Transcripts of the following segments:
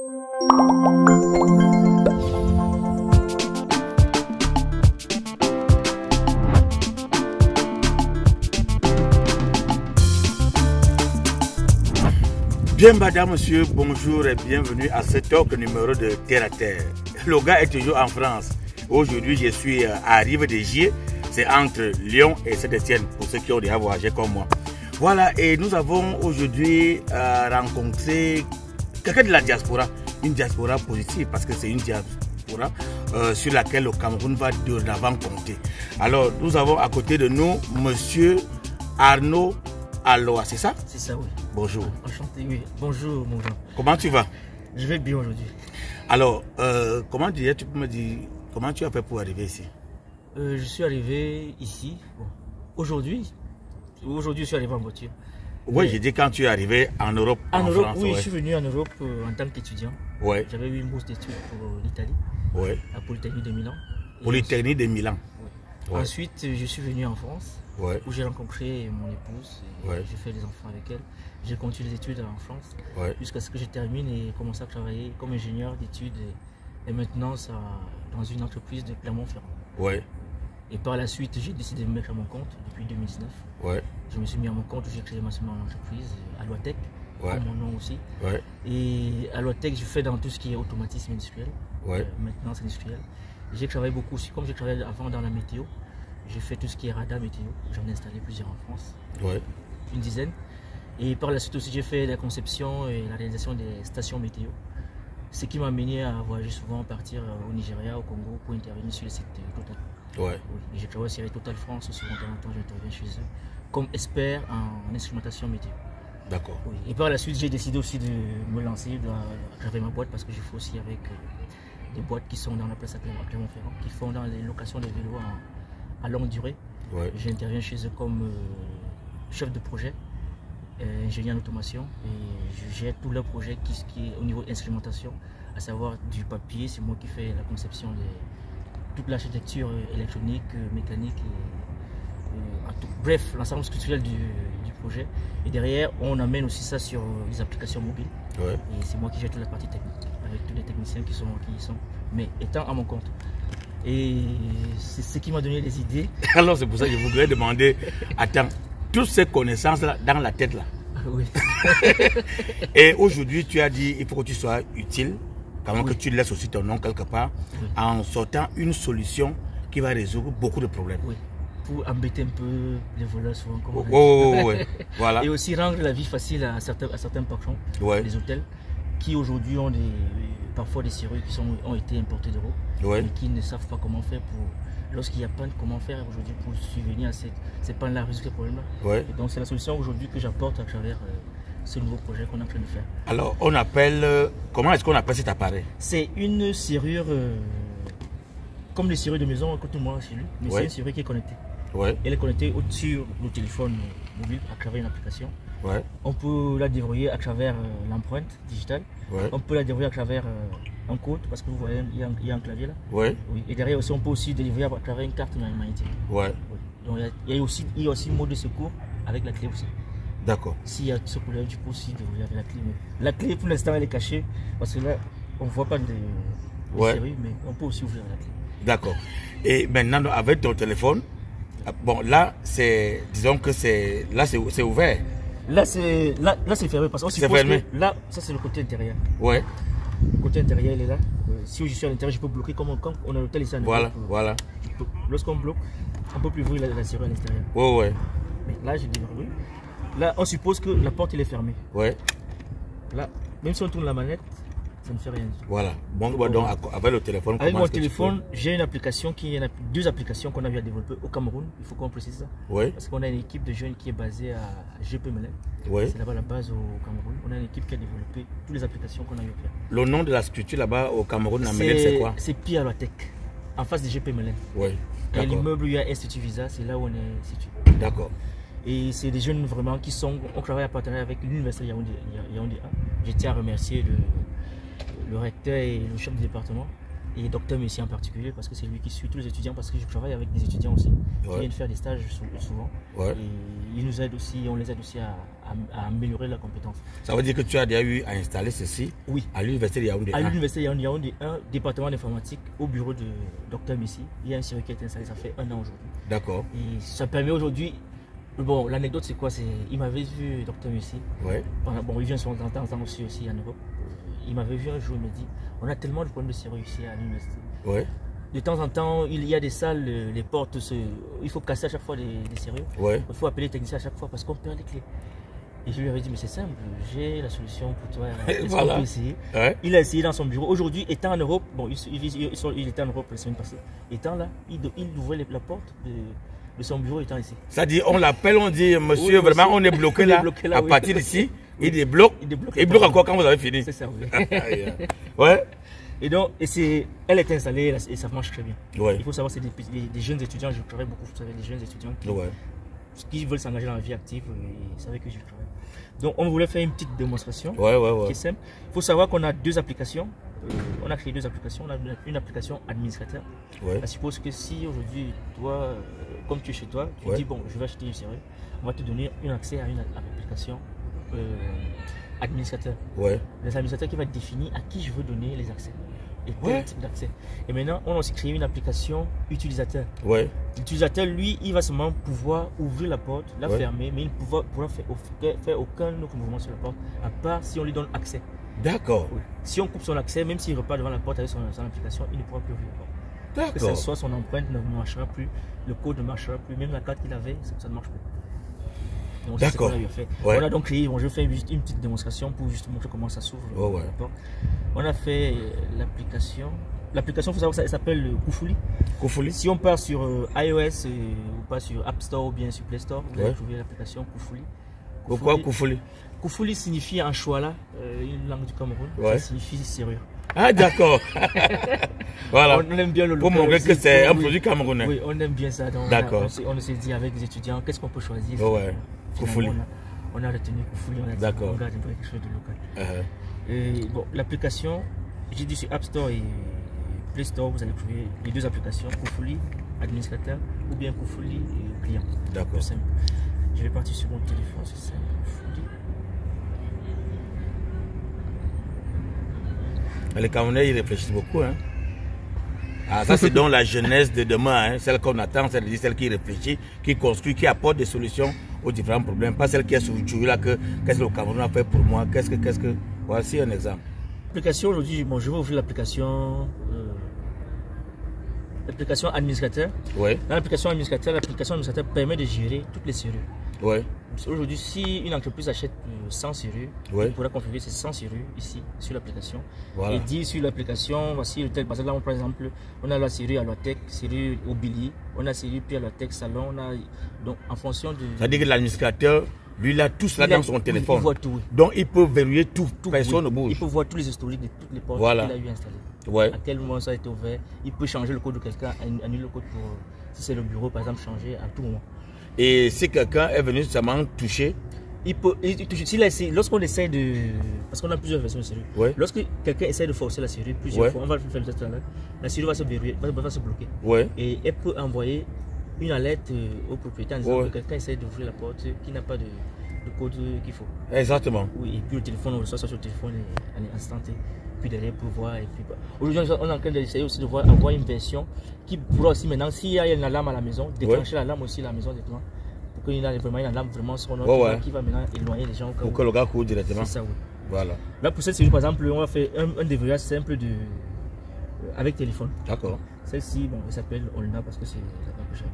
Bien madame, monsieur, bonjour et bienvenue à ce talk numéro de Terre à Terre. Le gars est toujours en France. Aujourd'hui, je suis à Rive de Gier. C'est entre Lyon et Saint-Étienne, pour ceux qui ont déjà voyagé comme moi. Voilà, et nous avons aujourd'hui rencontré quelqu'un de la diaspora. Une diaspora positive, parce que c'est une diaspora sur laquelle le Cameroun va dorénavant compter. Alors, nous avons à côté de nous monsieur Arnaud Aloa, c'est ça? C'est ça, oui. Bonjour. Enchanté, oui. Bonjour, mon grand. Comment tu vas? Je vais bien aujourd'hui. Alors, comment tu peux me dire, comment tu as fait pour arriver ici? Je suis arrivé ici, bon, aujourd'hui, je suis arrivé en voiture. Oui, Mais j'ai dit quand tu es arrivé en Europe, en Europe, France. oui, Ouais. je suis venu en Europe en tant qu'étudiant. Ouais. J'avais eu une bourse d'études pour l'Italie, Ouais. à Polytechnique de Milan. Et Polytechnique de Milan. ouais. Ouais. Ensuite, je suis venu en France, Ouais. où j'ai rencontré mon épouse. Ouais. J'ai fait des enfants avec elle. J'ai continué les études en France, Ouais. jusqu'à ce que je termine et commence à travailler comme ingénieur d'études et maintenant dans une entreprise de Clermont-Ferrand. Ouais. Et par la suite, j'ai décidé de me mettre à mon compte depuis 2019. Ouais. Je me suis mis à mon compte, j'ai créé ma seule entreprise, Aloatech, Ouais. comme mon nom aussi. Ouais. Et Aloatech, je fais dans tout ce qui est automatisme industriel, Ouais. maintenance industrielle. J'ai travaillé beaucoup aussi, comme j'ai travaillé avant dans la météo, j'ai fait tout ce qui est radar météo. J'en ai installé plusieurs en France, Ouais. une dizaine. Et par la suite aussi, j'ai fait la conception et la réalisation des stations météo. Ce qui m'a amené à voyager souvent, partir au Nigeria, au Congo, pour intervenir sur les sites de Total. Ouais. Oui, j'ai travaillé sur Total France aussi, pendant longtemps j'interviens chez eux comme expert en instrumentation météo. D'accord. Oui. Et par la suite, j'ai décidé aussi de me lancer à travers ma boîte parce que je fais aussi avec des boîtes qui sont dans la place à Clermont-Ferrand, qui font dans les locations de vélos à longue durée. Ouais. J'interviens chez eux comme chef de projet, ingénieur en automation, et je gère tous leurs projets qui est au niveau instrumentation, à savoir du papier, c'est moi qui fais la conception de toute l'architecture électronique, mécanique, bref, l'ensemble structurel du projet. Et derrière, on amène aussi ça sur les applications mobiles. Ouais. Et c'est moi qui gère toute la partie technique, avec tous les techniciens qui y sont, mais étant à mon compte. Et c'est ce qui m'a donné les idées. Alors c'est pour ça que je voudrais demander, attends, toutes ces connaissances là dans la tête là. Oui. Et aujourd'hui tu as dit il faut que tu sois utile, quand même Oui. que tu laisses aussi ton nom quelque part, Oui. en sortant une solution qui va résoudre beaucoup de problèmes. Oui. Pour embêter un peu les voleurs souvent. Comme Ouais. Voilà. Et aussi rendre la vie facile à certains patrons, Ouais. des hôtels, qui aujourd'hui ont parfois des serrures qui ont été importées d'Europe, Ouais. mais qui ne savent pas comment faire lorsqu'il y a panne, comment faire aujourd'hui pour subvenir à ces pannes-là, résoudre ces problèmes-là. Ouais. Et donc c'est la solution aujourd'hui que j'apporte à travers ce nouveau projet qu'on est en train de faire. Alors on appelle, comment est-ce qu'on appelle cet appareil? C'est une serrure, comme les serrures de maison que tout le monde a chez lui, mais Ouais. c'est une serrure qui est connectée. Ouais. Elle est connectée sur le téléphone mobile à travers une application. Ouais. On peut la déverrouiller à travers l'empreinte digitale. Ouais. On peut la déverrouiller à travers un code, parce que vous voyez, il y a un clavier là. Ouais. Oui. Et derrière aussi, on peut aussi délivrer à travers une carte magnétique. Ouais. Oui. Donc il y a aussi mode de secours avec la clé aussi. D'accord. S'il y a ce problème, tu peux aussi déverrouiller avec la clé. Mais la clé pour l'instant elle est cachée, parce que là, on ne voit pas de Ouais. série, mais on peut aussi ouvrir la clé. D'accord. Et maintenant avec ton téléphone, bon là c'est, disons que c'est ouvert. Là c'est fermé, parce qu'on C'est suppose fermé. que là, ça c'est le côté intérieur. Ouais. Le côté intérieur il est là. Si je suis à l'intérieur, je peux bloquer comme on a l'hôtel ici en Voilà. Europe. Voilà. Lorsqu'on bloque, on ne peut plus ouvrir la serrure à l'extérieur. Ouais. Ouais. Mais là, j'ai déverrouillé. Là, on suppose que la porte elle est fermée. Ouais. Là, même si on tourne la manette, ça ne fait rien. Voilà. Bon, donc avec le téléphone. Avec comment mon est-ce que tu téléphone, j'ai une application deux applications qu'on a eu à développer au Cameroun. Il faut qu'on précise ça. peux- Ouais. Parce qu'on a une équipe de jeunes qui est basée à GP Melun. Ouais. C'est là-bas la base au Cameroun. On a une équipe qui a développé toutes les applications qu'on a eu à faire. Le nom de la structure là-bas au Cameroun, en Médène, c'est quoi? C'est Pi Aloatech, en face de GP Melun. Ouais. Et D'accord. l'immeuble où il y a Institut Visa, c'est là où on est situé. D'accord. Et c'est des jeunes vraiment qui sont. On travaille en partenariat avec l'université Yaoundé 1. Je tiens à remercier le recteur et le chef du département. et docteur Messi en particulier, parce que c'est lui qui suit tous les étudiants, parce que je travaille avec des étudiants aussi qui viennent faire des stages souvent. Et ils nous aident aussi, on les aide aussi à améliorer leurs compétences. Ça veut dire que tu as déjà eu à installer ceci à l'université de Yaoundé 1. À l'université de Yaoundé 1, département d'informatique, au bureau de docteur Messi. Il y a un sérieux qui a été installé, ça fait 1 an aujourd'hui. D'accord. Et ça permet aujourd'hui. Bon, l'anecdote c'est quoi? Il m'avait vu, docteur Messi. Bon, il vient souvent de temps en temps aussi en Europe. Il m'avait vu un jour, il m'a dit, on a tellement de problèmes de sérieux ici à l'université. De temps en temps, il y a des salles, les portes, il faut casser à chaque fois des sérieux. Il faut appeler les techniciens à chaque fois parce qu'on perd les clés. Et je lui avais dit, mais c'est simple, j'ai la solution pour toi. Est-ce qu'on peut essayer? Il a essayé dans son bureau. Aujourd'hui, étant en Europe, bon, il était en Europe la semaine passée. Étant là, il ouvrait la porte de son bureau étant ici. Ça dit, on l'appelle, on dit, monsieur, vraiment, on est bloqué là, à partir d'ici. Il débloque. Il bloque encore quand vous avez fini. C'est ça, oui. Et donc, elle est installée et ça marche très bien. Il faut savoir, c'est des jeunes étudiants, je travaille beaucoup, vous savez, des jeunes étudiants qui veulent s'engager dans la vie active et c'est avec eux que je travaille. Donc, on voulait faire une petite démonstration qui est simple. Il faut savoir qu'on a 2 applications. On a créé 2 applications. On a une application administrateur. Je suppose que si aujourd'hui, toi, comme tu es chez toi, tu dis, bon, je vais acheter une série, on va te donner un accès à une application administrateur. L'administrateur qui va définir à qui je veux donner les accès. Et quel type d'accès. Et maintenant, on a aussi créé une application utilisateur. L'utilisateur, lui, il va seulement pouvoir ouvrir la porte, la fermer, mais il ne pourra faire aucun autre mouvement sur la porte, à part si on lui donne accès. D'accord. Si on coupe son accès, même s'il repart devant la porte avec son application, il ne pourra plus ouvrir la porte. D'accord. Que ce soit son empreinte ne marchera plus, le code ne marchera plus, même la carte qu'il avait, ça ne marche plus. D'accord. On a donc créé, je fais juste une petite démonstration pour juste montrer comment ça s'ouvre. On a fait l'application. L'application, il faut savoir que ça s'appelle Koufouli. Si on part sur iOS ou pas sur App Store ou bien sur Play Store, vous allez trouver l'application Koufouli. Pourquoi Koufouli? Koufouli signifie en Chouala, une langue du Cameroun. Ça signifie serrure. Ah d'accord. Voilà. On aime bien le local. Pour montrer que c'est un produit camerounais. Oui, on aime bien ça. D'accord. On s'est dit avec les étudiants, qu'est-ce qu'on peut choisir? Koufouli. On a retenu Koufouli, on a dit on garde quelque chose de local. Et bon, l'application, j'ai dit sur App Store et Play Store, vous allez trouver les 2 applications, Koufouli, administrateur, ou bien Koufouli, client. D'accord. Je vais partir sur mon téléphone, c'est simple. Les Camerounais, ils réfléchissent beaucoup. Ça, c'est donc la jeunesse de demain, celle qu'on attend, celle qui réfléchit, qui construit, qui apporte des solutions aux différents problèmes. Pas celle qui est sur le là, qu'est-ce que le Cameroun a fait pour moi, qu'est-ce que... Voici un exemple. L'application, aujourd'hui, bon, je vais ouvrir l'application administrateur. Dans l'application administrateur permet de gérer toutes les serrures. Aujourd'hui, si une entreprise achète 100 serrures, il pourra configurer ces 100 serrures ici, sur l'application. Et dire sur l'application, voici le tel. Parce que là, par exemple, on a la serrure Alotech, serrure Mobilier, on a la serrure puis Alotech Salon. Donc, en fonction de. C'est-à-dire que l'administrateur, lui, il a tout cela dans son téléphone. Il voit tout. Donc, il peut verrouiller tout. Personne ne bouge. Il peut voir tous les historiques de toutes les portes qu'il a eu installées. À quel moment ça a été ouvert. Il peut changer le code de quelqu'un, annuler le code pour, si c'est le bureau, par exemple, changer à tout moment. Et si quelqu'un est venu seulement toucher, il peut toucher. Lorsqu'on essaie de. Parce qu'on a plusieurs versions de serrure. Lorsque quelqu'un essaie de forcer la serrure plusieurs fois, on va faire le test là, la serrure va se verrouiller, va se bloquer. Et elle peut envoyer une alerte au propriétaire en disant que quelqu'un essaie d'ouvrir la porte qui n'a pas de code qu'il faut. Exactement. Oui, et puis le téléphone, on reçoit ça sur le téléphone à l'instant T. Puis derrière pour voir. Aujourd'hui, on est en train d'essayer aussi de avoir une version qui pourra aussi maintenant, s'il y a une alarme à la maison, déclencher l'alarme aussi à la maison directement. Pour qu'il y ait vraiment une alarme vraiment sonore qui va maintenant éloigner les gens. Pour que le gars court directement. C'est ça, oui. Voilà. Là, pour cette série, par exemple, on va faire un déverrouillage simple avec téléphone. D'accord. Celle-ci, bon, elle s'appelle Olna parce que c'est la que j'avais.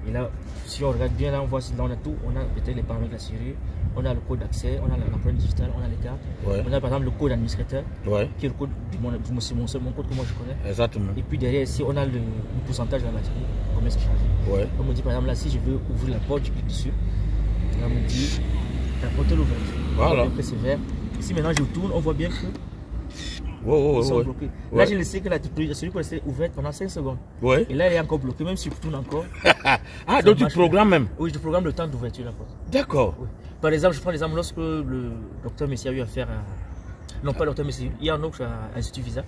Et là, si on regarde bien, là, on voit on a tout. On a peut-être les paramètres de la série, on a le code d'accès, on a l'empreinte digitale, on a les cartes. On a par exemple le code administrateur, qui est le code c'est mon code que moi je connais. Exactement. Et puis derrière, ici, on a le pourcentage de la batterie, combien c'est chargé. On me dit par exemple, là, si je veux ouvrir la porte, je clique dessus. Là, on me dit, la porte est ouverte. Voilà. Après, c'est vert. Ici, maintenant, je tourne, on voit bien que. Ils sont bloqués. Là, je laissé que celui qui est ouverte pendant 5 secondes. Et là, elle est encore bloquée, même si je tourne encore. Donc tu programmes même? Oui, je programme le temps d'ouverture de la porte. D'accord. Par exemple, je prends l'exemple lorsque le docteur Messi a eu affaire à. Non, pas le docteur Messi, il y a un autre à l'Institut Visa.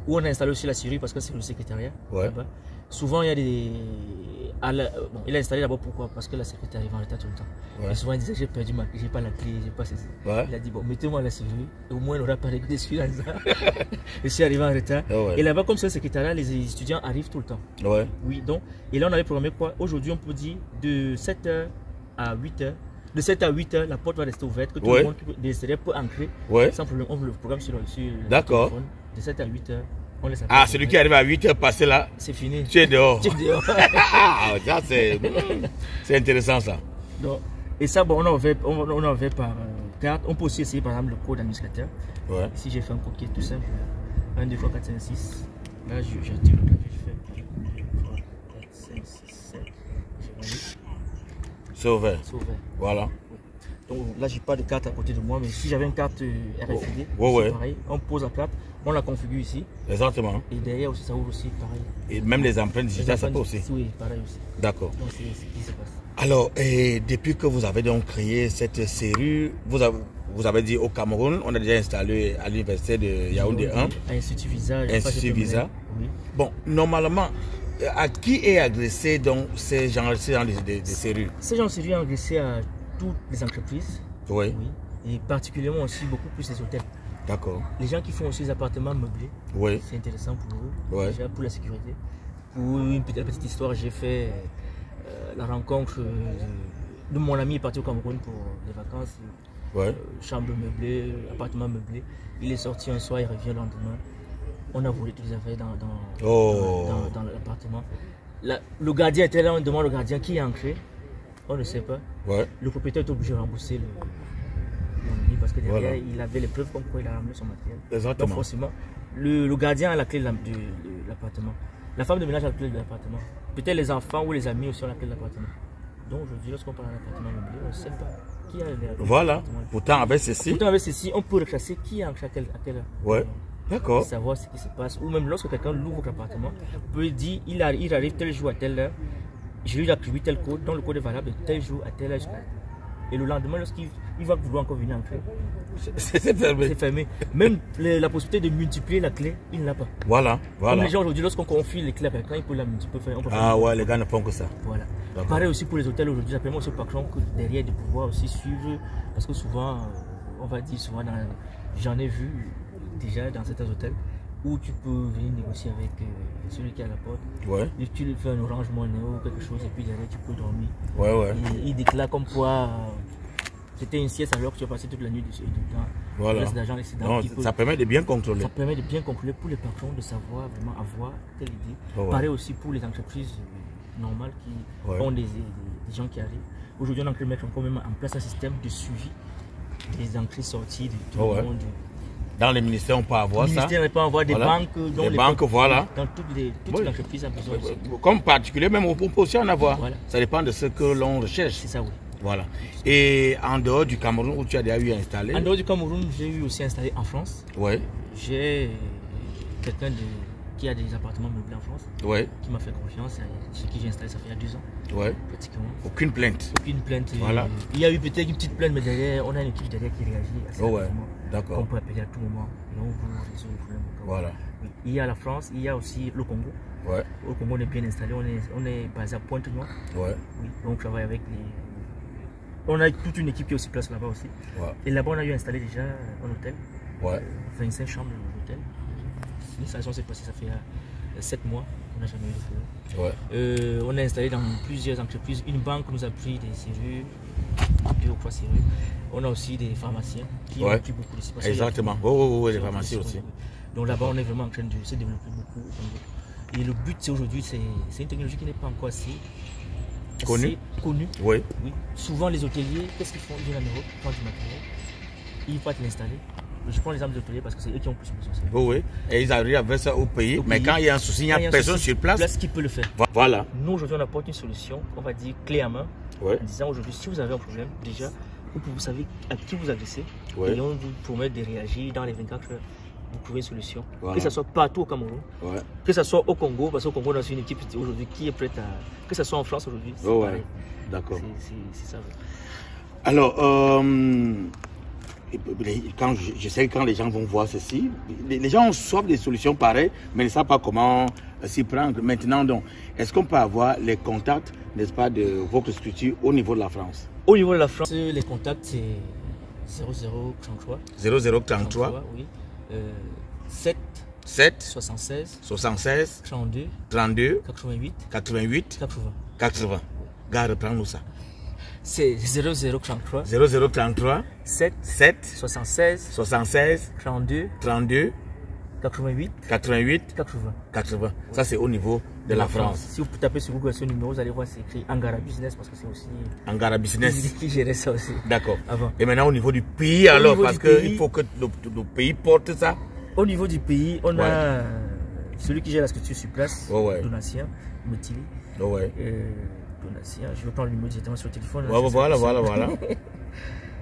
où on a installé aussi la serrure parce que c'est le secrétariat. Ouais. Souvent, il y a des... Bon, il a installé d'abord pourquoi? Parce que la secrétaire arrive en retard tout le temps. Ouais. Et souvent, il disait, j'ai perdu ma clé, j'ai pas la clé, j'ai pas ceci. Ouais. Il a dit, bon, mettez-moi la serrure, et au moins, il n'aura pas réglé celui-là. Je suis arrivé en retard. Ouais. Et là-bas, comme c'est le secrétariat, les étudiants arrivent tout le temps. Ouais. Oui, donc, et là, on avait programmé quoi? Aujourd'hui, on peut dire de 7h à 8h. De 7 à 8h, la porte va rester ouverte, que tout le monde de l'extérieur peut entrer. Ouais. Sans problème, on le programme sur le D'accord. téléphone. De 7 à 8h, on laisse Ah, celui qui arrive à 8h passé là, c'est fini. tu es dehors. Tu es dehors. Ah, ça, c'est intéressant ça. Donc, et ça, bon, on en fait par carte. On peut aussi essayer par exemple le code administrateur. Ouais. Ici, j'ai fait un code qui est tout simple. 1, 2, 3, 4, 5, 6. Là, je tire le clavier, je fais 1, 2, 3, 4, 5, 6, 7. Je valide. C'est ouvert. C'est ouvert. Voilà. Donc là, j'ai pas de carte à côté de moi, mais si j'avais une carte RFID, c'est pareil. On pose la carte, on la configure ici. Exactement. Et derrière aussi, ça ouvre aussi pareil. Et même les empreintes digitales, ça peut aussi. Oui, pareil aussi. D'accord. Donc c'est ce qui se passe. Alors, depuis que vous avez donc créé cette serrure, vous avez dit au Cameroun, on a déjà installé à l'université de Yaoundé 1. À Institut Visa. Institut Visa. Oui. Bon, normalement, à qui est adressé donc ces genres de serrures? Ces genres de serrures sont adressés à toutes les entreprises. Oui. Et particulièrement aussi beaucoup plus les hôtels. D'accord. Les gens qui font aussi des appartements meublés. Oui. C'est intéressant pour eux. Ouais. Déjà pour la sécurité. Pour une petite histoire, j'ai fait la rencontre de mon ami est parti au Cameroun pour les vacances. Ouais. Chambre meublée, appartement meublé. Il est sorti un soir, il revient le lendemain. On a volé toutes les affaires dans l'appartement. Le gardien était là, on demande au gardien qui est entré. On ne sait pas. Ouais. Le propriétaire est obligé de rembourser mon ami parce que derrière, il avait les preuves comme quoi il a ramené son matériel. Exactement. Donc forcément, le gardien a la clé de l'appartement. La femme de ménage a la clé de l'appartement. Peut-être les enfants ou les amis aussi ont la clé de l'appartement. Donc aujourd'hui, lorsqu'on parle d'un appartement meublé, on ne sait pas qui a les. Voilà. Pourtant, avec ceci, on peut retracer qui est entré à quelle heure. Ouais. D'accord. Savoir ce qui se passe. Ou même lorsque quelqu'un loue votre appartement, on peut dire il arrive tel jour à telle heure. Je lui attribue tel code, dont le code est valable de tel jour à telle heure. Et le lendemain, lorsqu'il va vouloir encore venir entrer, c'est fermé. C'est fermé. Même la possibilité de multiplier la clé, il ne l'a pas. Voilà. Comme les gens aujourd'hui, lorsqu'on confie les clés à quelqu'un, il peut la multiplier. Ah ouais, les gars ne font que ça. Voilà. Pareil aussi pour les hôtels aujourd'hui, ça permet aussi par exemple derrière de pouvoir aussi suivre, parce que souvent, on va dire souvent, j'en ai vu déjà dans certains hôtels, où tu peux venir négocier avec celui qui est à la porte. Ouais. Et tu lui fais un orange monnaie ou quelque chose et puis derrière tu peux dormir. Ouais, ouais. Et il déclare comme quoi c'était une sieste alors que tu as passé toute la nuit dessus. Voilà. Ça permet de bien contrôler. Ça permet de bien contrôler pour les patrons de savoir vraiment avoir telle idée. Ouais. Pareil aussi pour les entreprises normales qui ont des gens qui arrivent. Aujourd'hui on a pu mettre encore même en place un système de suivi des entrées-sorties de tout le monde. Dans les ministères, on peut avoir ça. Les ministères, on peut avoir des banques. Des banques, voilà. Dans toutes les entreprises, besoin aussi. Comme particulier, même on peut aussi en avoir. Voilà. Ça dépend de ce que l'on recherche. C'est ça, oui. Voilà. Et en dehors du Cameroun, où tu as déjà eu installé? En dehors du Cameroun, j'ai eu aussi installé en France. Ouais. J'ai quelqu'un qui a des appartements meublés en France. Ouais. Qui m'a fait confiance. Chez qui j'ai installé, ça fait il y a 2 ans. Ouais. Pratiquement. Aucune plainte. Aucune plainte. Voilà. Il y a eu peut-être une petite plainte, mais derrière, on a une équipe derrière qui réagit assez rapidement. D'accord. On peut appeler à tout moment. Et on vous résout le problème. Voilà. Il y a la France, il y a aussi le Congo. Ouais. Au Congo, on est bien installé. On est basé à Pointe-Noire. Ouais. Oui. Donc, on travaille avec on a toute une équipe qui est aussi place là-bas aussi. Ouais. Et là-bas, on a eu installé déjà un hôtel. Ouais. 25 chambres d'hôtel. L'installation s'est passée, ça fait 7 mois. On n'a jamais eu de problème. Ouais. On a installé dans plusieurs entreprises. Une banque nous a pris des serrures, 2 ou 3 serrures. On a aussi des pharmaciens qui ont pris beaucoup de. Exactement. Oui, les pharmacies aussi. Donc là-bas, on est vraiment en train de se développer beaucoup. Et le but, c'est aujourd'hui, c'est une technologie qui n'est pas encore assez connue. Oui. Souvent, les hôteliers, qu'est-ce qu'ils font? Ils viennent en Europe, ils prennent du matériel, ils partent l'installer. Je prends l'exemple des hôteliers parce que c'est eux qui ont plus besoin. Oui. Et ils arrivent à faire ça au pays. Mais quand il y a un souci, il n'y a personne sur place. Qui peut le faire. Voilà. Nous, aujourd'hui, on apporte une solution, on va dire clé à main. En disant aujourd'hui, si vous avez un problème, déjà, vous savez à qui vous adressez. Et on vous promet de réagir dans les 24 heures. Vous trouvez une solution. Voilà. Que ce soit partout au Cameroun, que ce soit au Congo, parce qu'au Congo, on a une équipe aujourd'hui qui est prête à. Que ce soit en France aujourd'hui, c'est pareil. D'accord. C'est ça. Alors, quand je sais que quand les gens vont voir ceci, les gens ont soif des solutions pareilles, mais ne savent pas comment s'y prendre. Maintenant, donc, est-ce qu'on peut avoir les contacts, n'est-ce pas, de votre structure au niveau de la France? Au niveau de la France, les contacts, c'est 0033. 0033, oui. 7 76 32 88 88 80. 80. Gars, reprends-nous ça. C'est 0033 0033 7 76 32 88 80. Ça, c'est au niveau de la France. Si vous tapez sur Google ce numéro, vous allez voir, c'est écrit Angara Business parce que c'est aussi Angara Business qui gérait ça aussi. D'accord. Avant. Et maintenant, au niveau du pays, alors, parce qu'il faut que le pays porte ça. Au niveau du pays, on a celui qui gère la structure sur place, Donatien Motili. Donatien, je vais prendre le numéro directement sur le téléphone. Voilà.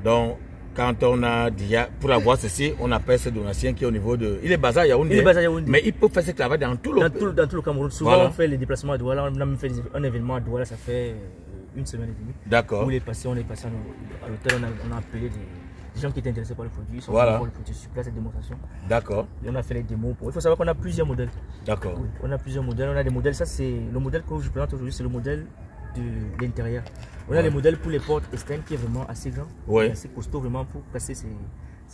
Donc, quand on a déjà, pour avoir ceci, on appelle ce Donatien qui est au niveau de... Il est basé à Yaoundé. Mais il peut faire ce travail dans tout le Cameroun. Souvent, on fait les déplacements à Douala. On a même fait un événement à Douala, ça fait une semaine et demie. D'accord. On est passé à l'hôtel, on a appelé des gens qui étaient intéressés par le produit. Ils sont venus voir le produit sur place, cette démonstration. D'accord. Et on a fait les démos. Il faut savoir qu'on a plusieurs modèles. D'accord. Oui, on a plusieurs modèles. On a des modèles. Ça, c'est le modèle que je présente aujourd'hui, c'est le modèle de l'intérieur. On a les modèles pour les portes externes qui est vraiment assez grand, assez costaud, vraiment pour passer, c'est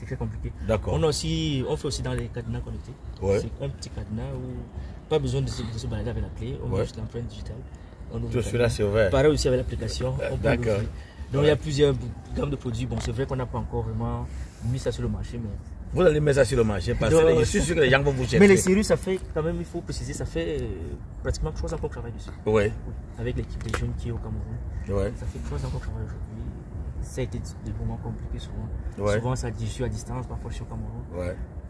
très compliqué. D'accord. On fait aussi dans les cadenas connectés. C'est un petit cadenas où pas besoin de se balader avec la clé, on met juste l'empreinte digitale. Tout celui-là c'est ouvert. Pareil aussi avec l'application. D'accord. Donc il y a plusieurs gammes de produits. Bon, c'est vrai qu'on n'a pas encore vraiment mis ça sur le marché, mais vous allez mettre ça sur le marché parce que je suis sûr que les gens vont vous chercher. Mais les séries, ça fait quand même, il faut préciser, ça fait pratiquement 3 ans qu'on travaille dessus. Oui. Avec l'équipe des jeunes qui est au Cameroun. Ça fait 3 ans qu'on travaille aujourd'hui. Ça a été des moments compliqués souvent. Souvent, je suis à distance, parfois je suis au Cameroun.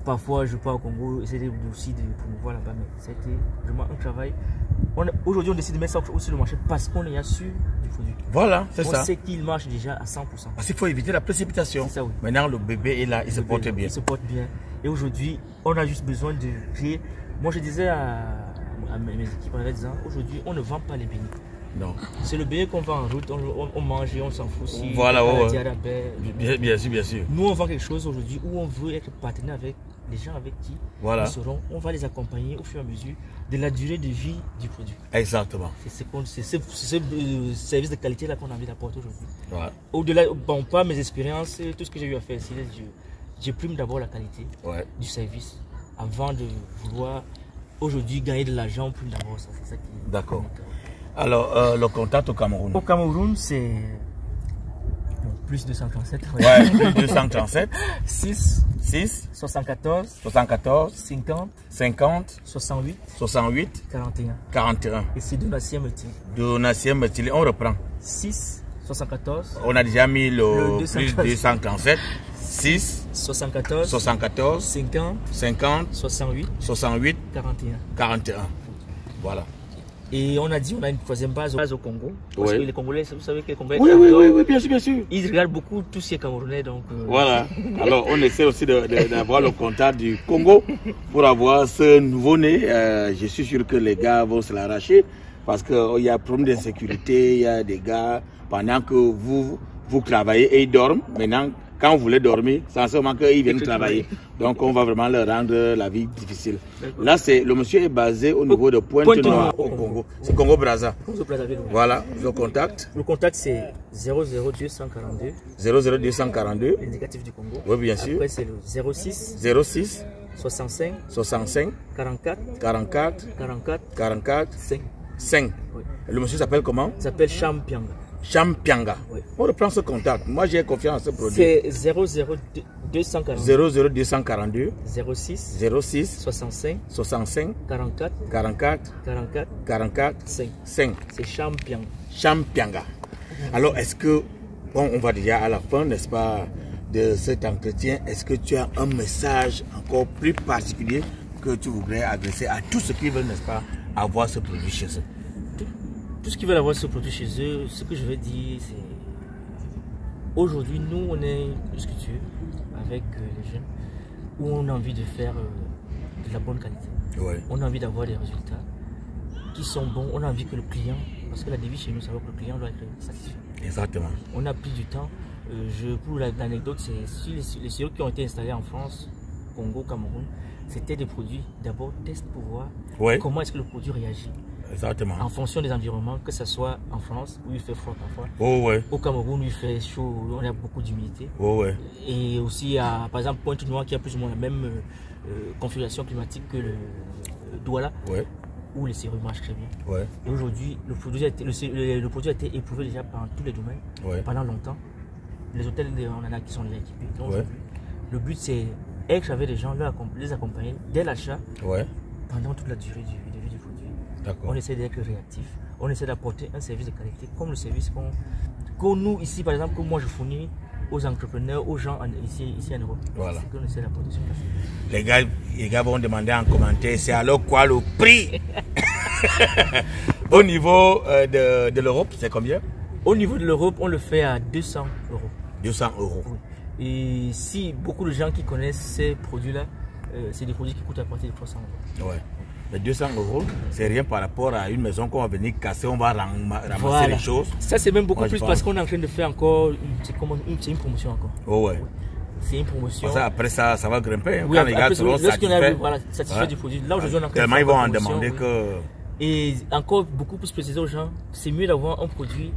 Parfois, je pars au Congo, essayer aussi de promouvoir là-bas, mais ça a été vraiment un travail. Aujourd'hui, on décide de mettre ça aussi sur le marché parce qu'on est sûr du produit. Voilà, c'est ça. On sait qu'il marche déjà à 100%. Parce qu'il faut éviter la précipitation. Ça, oui. Maintenant, le bébé est là, il se porte bien. Il se porte bien. Et aujourd'hui, on a juste besoin de créer. Moi, je disais à mes équipes en disant, aujourd'hui, on ne vend pas les beignets. Non. C'est le beignet qu'on vend en route, on mange et on s'en fout. Si voilà, bien sûr. Nous, on vend quelque chose aujourd'hui où on veut être partenaire avec les gens avec qui nous serons. On va les accompagner au fur et à mesure de la durée de vie du produit. Exactement. C'est ce service de qualité-là qu'on a envie d'apporter aujourd'hui. Au-delà, bon, pas mes expériences, tout ce que j'ai eu à faire ici, je prime d'abord la qualité du service avant de vouloir aujourd'hui gagner de l'argent, on prime d'abord ça. C'est ça qui est. D'accord. Alors, le contact au Cameroun. Au Cameroun, c'est plus 237. Plus 237. 6 74 50 68 41. Et c'est Donatien Motili. Donatien Motili, on reprend. 6 74. On a déjà mis le plus 237. 6 74 50 68 41. Voilà. Et on a dit on a une troisième base au Congo. Parce que les Congolais, vous savez que les Congolais. Oui, bien sûr. Ils regardent beaucoup tous ces Camerounais. Donc, Voilà. Alors on essaie aussi d'avoir le contact du Congo pour avoir ce nouveau-né. Je suis sûr que les gars vont se l'arracher parce qu'il y a un problème d'insécurité. Il y a des gars, pendant que vous travaillez et ils dorment, maintenant, quand vous voulez dormir, c'est en ce moment qu'ils viennent travailler. Donc, on va vraiment leur rendre la vie difficile. Là, le monsieur est basé au niveau de Pointe-Noire, au Congo. C'est Congo-Brazza. Voilà, le contact. Le contact, c'est 00242. 00242. L'indicatif du Congo. Oui, bien sûr. Après, c'est le 06 65 44 5. Oui. Le monsieur s'appelle comment? Il s'appelle Champianga. Champianga. Oui. On reprend ce contact. Moi, j'ai confiance en ce produit. C'est 00242 06 65 44 5. C'est Champianga. Alors, est-ce que, bon, on va déjà à la fin, n'est-ce pas, de cet entretien, est-ce que tu as un message encore plus particulier que tu voudrais adresser à tous ceux qui veulent, n'est-ce pas, avoir ce produit chez eux? Tout ce qui veulent avoir ce produit chez eux, ce que je veux dire, c'est aujourd'hui, nous, on est une structure avec les jeunes où on a envie de faire de la bonne qualité. On a envie d'avoir des résultats qui sont bons. On a envie que le client, parce que la devise chez nous, c'est que le client doit être satisfait. Exactement. On a pris du temps Pour l'anecdote, c'est les sirops qui ont été installés en France, Congo, Cameroun, c'était des produits d'abord test pour voir comment est-ce que le produit réagit. Exactement. En fonction des environnements, que ce soit en France où il fait froid parfois, au Cameroun où il fait chaud, où on a beaucoup d'humidité, et aussi à par exemple Pointe-Noire qui a plus ou moins la même configuration climatique que le Douala, où les sirops marchent très bien. Et aujourd'hui, le produit a été éprouvé déjà par tous les domaines pendant longtemps. Les hôtels, on en a qui sont déjà équipés. Donc, le but c'est être avec les gens, les accompagner dès l'achat pendant toute la durée de vie du produit. On essaie d'être réactif, on essaie d'apporter un service de qualité comme le service qu'on nous ici par exemple, que moi je fournis aux entrepreneurs, aux gens ici en Europe. Voilà. C'est qu'on essaie d'apporter sur place. Les gars vont demander en commentaire, c'est alors quoi le prix? Au niveau de l'Europe, c'est combien? Au niveau de l'Europe, on le fait à 200 euros. 200 euros. Et si beaucoup de gens qui connaissent ces produits-là, c'est des produits qui coûtent à partir de 300 euros. Mais 200 euros, c'est rien par rapport à une maison qu'on va venir casser, on va ramasser les choses. Ça, c'est même beaucoup plus parce qu'on est en train de faire encore, c'est une promotion encore. C'est une promotion. Après ça va grimper. Quand les gars seront satisfaits du produit. Là, aujourd'hui, on est en train de faire tellement ils vont en demander que... Et encore beaucoup plus préciser aux gens, c'est mieux d'avoir un produit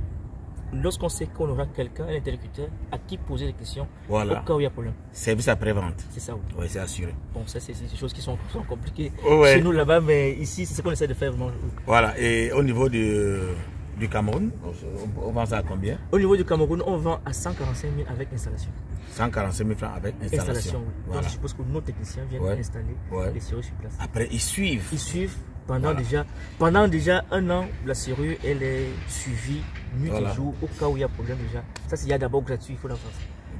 lorsqu'on sait qu'on aura quelqu'un, un interlocuteur, à qui poser des questions au cas où il y a problème. Service après-vente. C'est ça, oui, c'est assuré. Bon, ça, c'est des choses qui sont compliquées chez nous là-bas, mais ici, c'est ce qu'on essaie de faire vraiment. Voilà, et au niveau du Cameroun, on vend ça à combien? Au niveau du Cameroun, on vend à 145 000 avec installation. 145 000 francs avec installation. Donc, je suppose que nos techniciens viennent installer les serrures sur place. Après, ils suivent. Ils suivent. Pendant déjà un an, la serrure elle est suivie nuit et jour au cas où il y a problème déjà. Ça c'est d'abord gratuit, il faut la faire.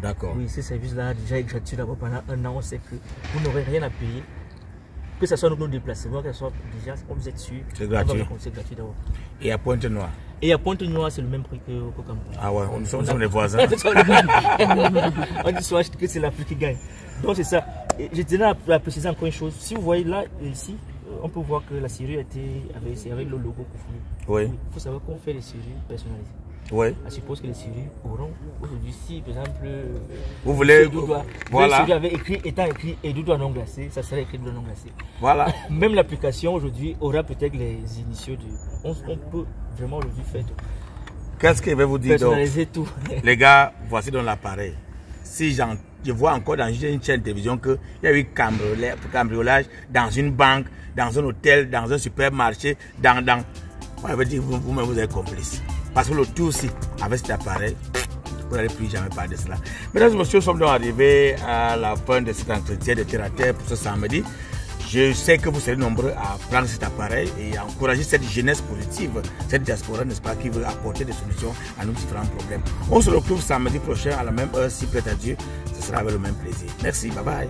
D'accord. Oui, ce service-là déjà est gratuit d'abord pendant un an. On sait que vous n'aurez rien à payer. Que ce soit nos déplacements, que ce soit déjà, on vous êtes sûr. C'est gratuit. C'est gratuit d'abord. Et à Pointe-Noire? Et à Pointe-Noire, c'est le même prix qu'au Cameroun. Ah ouais, nous sommes les voisins. On dit souvent que c'est l'Afrique qui gagne. Donc c'est ça. Et je tenais à préciser encore une chose. Si vous voyez là, ici, on peut voir que la serrure était avec le logo Koufouni. Il faut savoir qu'on fait les serrures personnalisées. Je suppose que les serrures auront aujourd'hui, si par exemple, vous voulez, la serrure avait étant écrit Edoudo non glacé, ça serait écrit Edoudo non glacé. Voilà. Même l'application aujourd'hui aura peut-être les initiaux de. On peut vraiment aujourd'hui faire tout. Qu'est-ce que je vais vous dire donc? Personnaliser tout. Les gars, voici dans l'appareil. Si je vois encore dans une chaîne de télévision qu'il y a eu cambriolage dans une banque, dans un hôtel, dans un supermarché, moi je veux dire, vous-même vous êtes complice. Parce que le tout aussi, avec cet appareil, vous n'allez plus jamais parler de cela. Mesdames et messieurs, nous sommes donc arrivés à la fin de cet entretien de terre à terre pour ce samedi. Je sais que vous serez nombreux à prendre cet appareil et à encourager cette jeunesse positive, cette diaspora, n'est-ce pas, qui veut apporter des solutions à nos différents problèmes. On se retrouve samedi prochain à la même heure, si plaît à Dieu. Ce sera avec le même plaisir. Merci, bye bye.